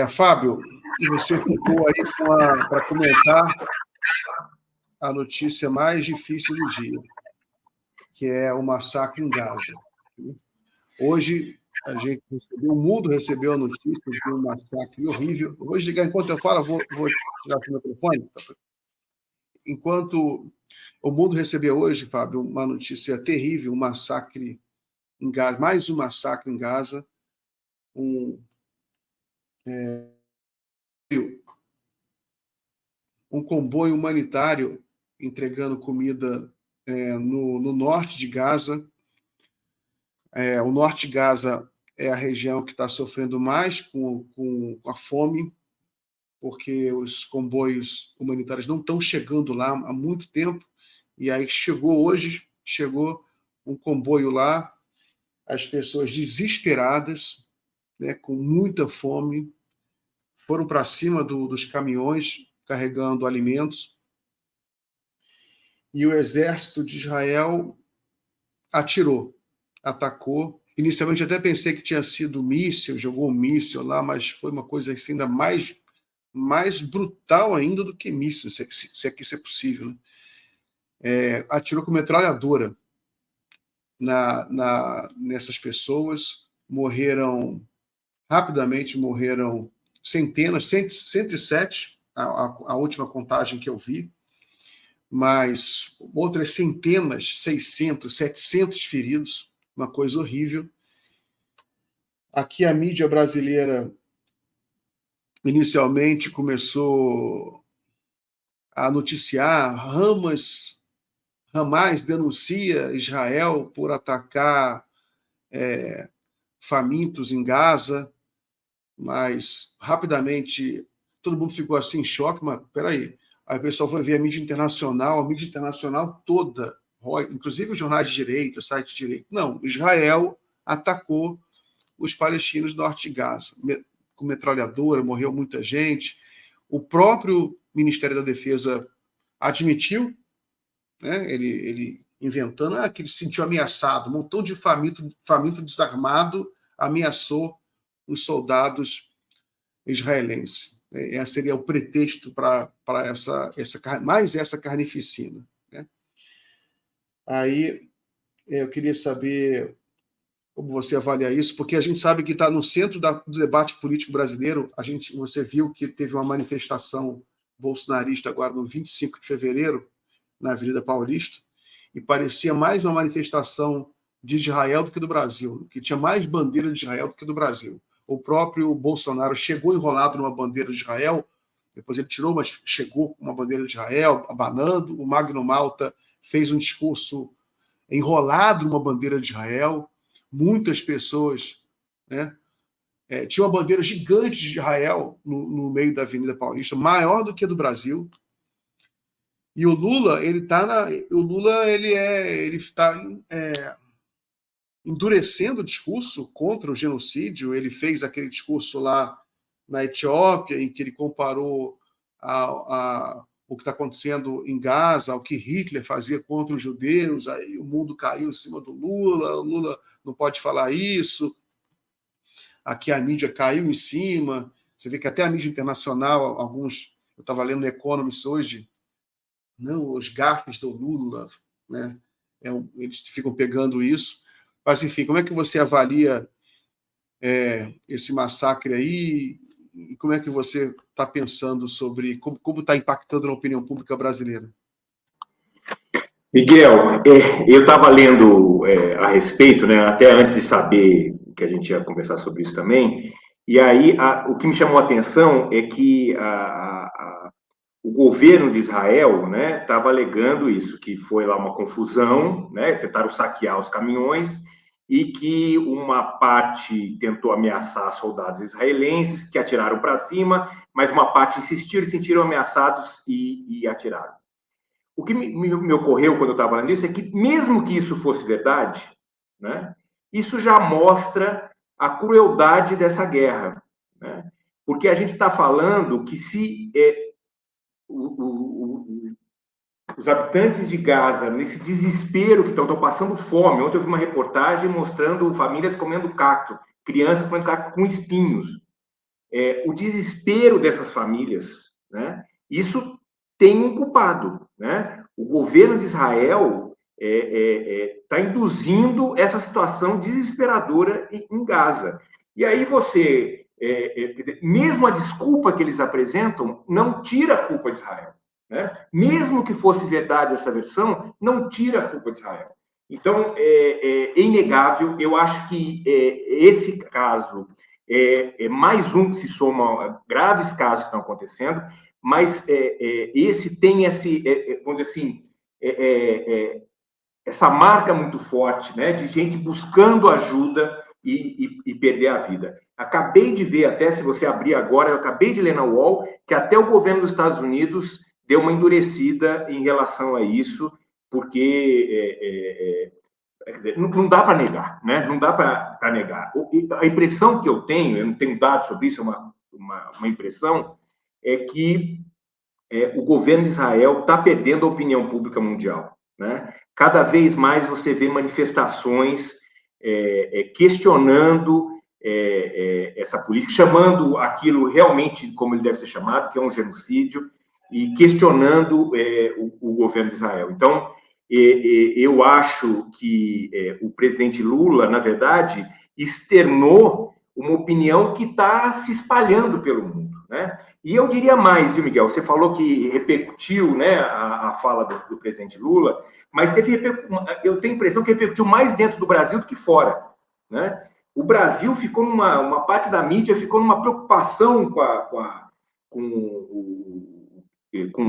Fábio, você ficou aí para comentar a notícia mais difícil do dia, que é o massacre em Gaza. Hoje, o mundo recebeu a notícia de um massacre horrível. Eu vou desligar enquanto eu falo, vou tirar o microfone. Enquanto o mundo recebeu hoje, Fábio, uma notícia terrível, um massacre em Gaza, mais um massacre em Gaza, um comboio humanitário entregando comida no norte de Gaza. O norte de Gaza é a região que está sofrendo mais com a fome, porque os comboios humanitários não estão chegando lá há muito tempo, e aí chegou um comboio lá, as pessoas desesperadas, né, com muita fome, foram para cima dos caminhões carregando alimentos, e o exército de Israel atacou. Inicialmente até pensei que tinha sido míssil, jogou um míssil lá, mas foi uma coisa assim, ainda mais brutal ainda do que míssil, se é que isso é possível. Né? Atirou com metralhadora nessas pessoas, rapidamente morreram centenas, 107, a última contagem que eu vi, mas outras centenas, 600, 700 feridos, uma coisa horrível. Aqui a mídia brasileira inicialmente começou a noticiar, Hamas denuncia Israel por atacar famintos em Gaza, mas rapidamente todo mundo ficou assim em choque, mas peraí, aí o pessoal foi ver a mídia internacional toda, inclusive os jornais de direita, sites de direita, não, Israel atacou os palestinos do norte de Gaza, com metralhadora, morreu muita gente, o próprio Ministério da Defesa admitiu, né, ele inventando, que ele se sentiu ameaçado, um montão de faminto desarmado ameaçou os soldados israelenses. Esse seria o pretexto para essa carnificina. Né? Aí eu queria saber como você avalia isso, porque a gente sabe que está no centro do debate político brasileiro. Você viu que teve uma manifestação bolsonarista agora no 25 de fevereiro, na Avenida Paulista, e parecia mais uma manifestação de Israel do que do Brasil, que tinha mais bandeira de Israel do que do Brasil. O próprio Bolsonaro chegou enrolado numa bandeira de Israel, depois ele tirou, mas chegou com uma bandeira de Israel, abanando. O Magno Malta fez um discurso enrolado numa bandeira de Israel. Muitas pessoas, né, tinha uma bandeira gigante de Israel no meio da Avenida Paulista, maior do que a do Brasil. E o Lula, ele está endurecendo o discurso contra o genocídio. Ele fez aquele discurso lá na Etiópia, em que ele comparou o que está acontecendo em Gaza, ao que Hitler fazia contra os judeus. Aí o mundo caiu em cima do Lula, o Lula não pode falar isso. Aqui a mídia caiu em cima. Você vê que até a mídia internacional, eu estava lendo no Economist hoje, não, os gafes do Lula, né? Eles ficam pegando isso. Mas, enfim, como é que você avalia esse massacre aí? E como é que você está pensando sobre como está impactando na opinião pública brasileira? Miguel, eu estava lendo a respeito, né, até antes de saber que a gente ia conversar sobre isso também, e aí o que me chamou a atenção é que o governo de Israel, né, estava alegando isso, que foi lá uma confusão, né, tentaram saquear os caminhões e que uma parte tentou ameaçar soldados israelenses que atiraram para cima, mas uma parte insistiu, eles se sentiram ameaçados e atiraram. O que me ocorreu quando eu estava falando isso é que, mesmo que isso fosse verdade, né, isso já mostra a crueldade dessa guerra. Né? Porque a gente está falando que se os habitantes de Gaza, nesse desespero que estão passando fome, ontem eu vi uma reportagem mostrando famílias comendo cacto, crianças comendo cacto com espinhos. o desespero dessas famílias, né? Isso tem um culpado, né? O governo de Israel está induzindo essa situação desesperadora em Gaza. E aí você, quer dizer, mesmo a desculpa que eles apresentam não tira a culpa de Israel, né? Mesmo que fosse verdade essa versão, não tira a culpa de Israel. Então, é inegável, eu acho que esse caso é mais um que se soma a graves casos que estão acontecendo, mas esse tem vamos dizer assim, essa marca muito forte, né, de gente buscando ajuda e perder a vida. Acabei de ver, até se você abrir agora, eu acabei de ler na UOL, que até o governo dos Estados Unidos deu uma endurecida em relação a isso, porque quer dizer, não dá para negar, né? Não dá para negar. A impressão que eu não tenho dados sobre isso, é uma impressão, é que o governo de Israel está perdendo a opinião pública mundial, né? Cada vez mais você vê manifestações questionando essa política, chamando aquilo realmente como ele deve ser chamado, que é um genocídio, e questionando o governo de Israel. Então, eu acho que o presidente Lula, na verdade, externou uma opinião que está se espalhando pelo mundo, né? E eu diria mais, viu, Miguel? Você falou que repercutiu, né, a fala do presidente Lula, mas eu tenho a impressão que repercutiu mais dentro do Brasil do que fora, né? O Brasil ficou uma parte da mídia ficou numa preocupação com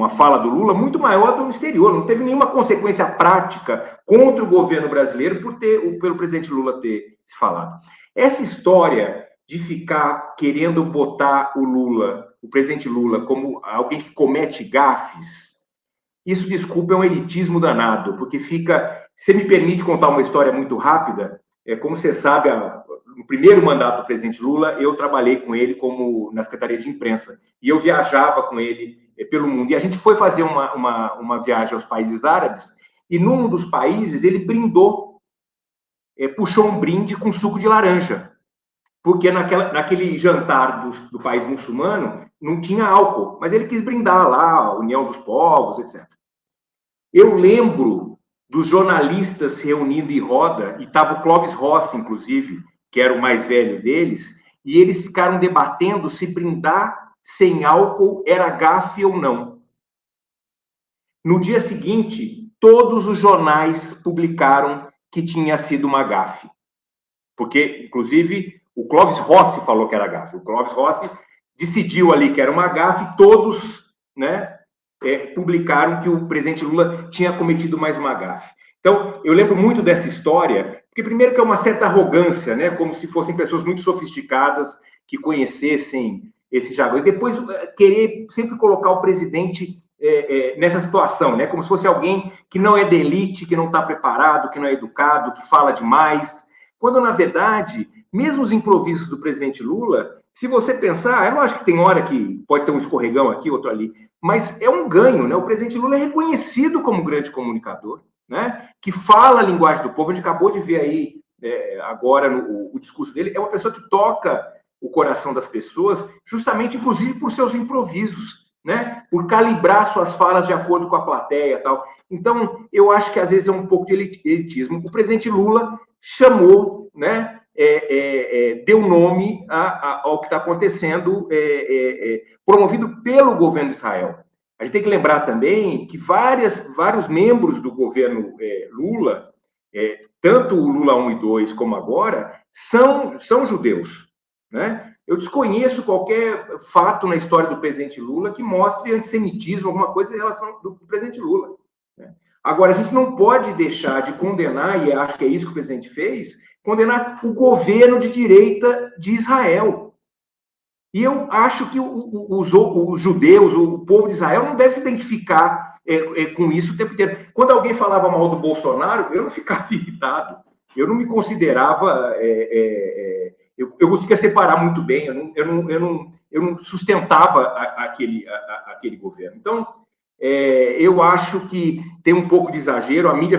a fala do Lula muito maior do que no exterior. Não teve nenhuma consequência prática contra o governo brasileiro pelo presidente Lula ter se falado. Essa história de ficar querendo botar o presidente Lula, como alguém que comete gafes, isso, desculpa, é um elitismo danado, porque Você me permite contar uma história muito rápida? Como você sabe, no primeiro mandato do presidente Lula, eu trabalhei com ele na Secretaria de Imprensa, e eu viajava com ele pelo mundo. E a gente foi fazer uma viagem aos países árabes, e num dos países ele brindou, puxou um brinde com suco de laranja, porque naquele jantar do país muçulmano não tinha álcool, mas ele quis brindar lá a união dos povos, etc. Eu lembro dos jornalistas se reunindo em roda, e estava o Clóvis Rossi, inclusive, que era o mais velho deles, e eles ficaram debatendo se brindar sem álcool era gafe ou não. No dia seguinte, todos os jornais publicaram que tinha sido uma gafe. Porque, inclusive, o Clóvis Rossi falou que era gafe. O Clóvis Rossi decidiu ali que era uma gafe, todos, né, publicaram que o presidente Lula tinha cometido mais uma gafe. Então, eu lembro muito dessa história, porque primeiro que é uma certa arrogância, né, como se fossem pessoas muito sofisticadas que conhecessem esse jargão. E depois querer sempre colocar o presidente nessa situação, né, como se fosse alguém que não é da elite, que não está preparado, que não é educado, que fala demais, quando, na verdade, mesmo os improvisos do presidente Lula, se você pensar, é lógico que tem hora que pode ter um escorregão aqui, outro ali, mas é um ganho, né? O presidente Lula é reconhecido como um grande comunicador, né? Que fala a linguagem do povo. A gente acabou de ver aí, agora, o discurso dele. É uma pessoa que toca o coração das pessoas, justamente, inclusive, por seus improvisos, né? Por calibrar suas falas de acordo com a plateia e tal. Então, eu acho que, às vezes, é um pouco de elitismo. O presidente Lula chamou, né? Deu nome ao que está acontecendo, promovido pelo governo de Israel. A gente tem que lembrar também que vários membros do governo Lula, tanto o Lula 1 e 2 como agora, são judeus, né? Eu desconheço qualquer fato na história do presidente Lula que mostre antissemitismo, alguma coisa em relação do presidente Lula, né? Agora, a gente não pode deixar de condenar, e acho que é isso que o presidente fez, condenar o governo de direita de Israel. E eu acho que os judeus, o povo de Israel, não deve se identificar com isso o tempo inteiro. Quando alguém falava mal do Bolsonaro, eu não ficava irritado. Eu não me considerava... eu conseguia separar muito bem. Eu não sustentava aquele governo. Então, eu acho que tem um pouco de exagero. A mídia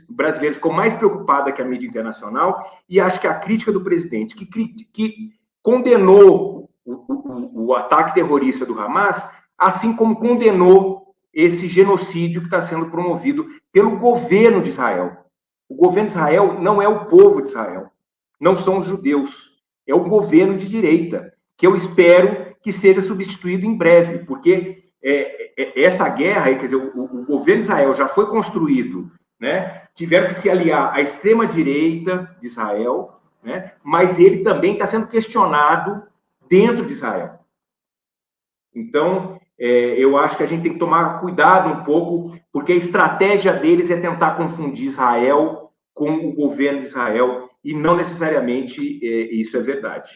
brasileira ficou mais preocupada que a mídia internacional, e acho que a crítica do presidente, que condenou o ataque terrorista do Hamas, assim como condenou esse genocídio que está sendo promovido pelo governo de Israel. O governo de Israel não é o povo de Israel, não são os judeus, é o governo de direita, que eu espero que seja substituído em breve, porque essa guerra, quer dizer, o governo de Israel já foi construído, né? Tiveram que se aliar à extrema-direita de Israel, né? Mas ele também está sendo questionado dentro de Israel. Então, eu acho que a gente tem que tomar cuidado um pouco, porque a estratégia deles é tentar confundir Israel com o governo de Israel, e não necessariamente isso é verdade.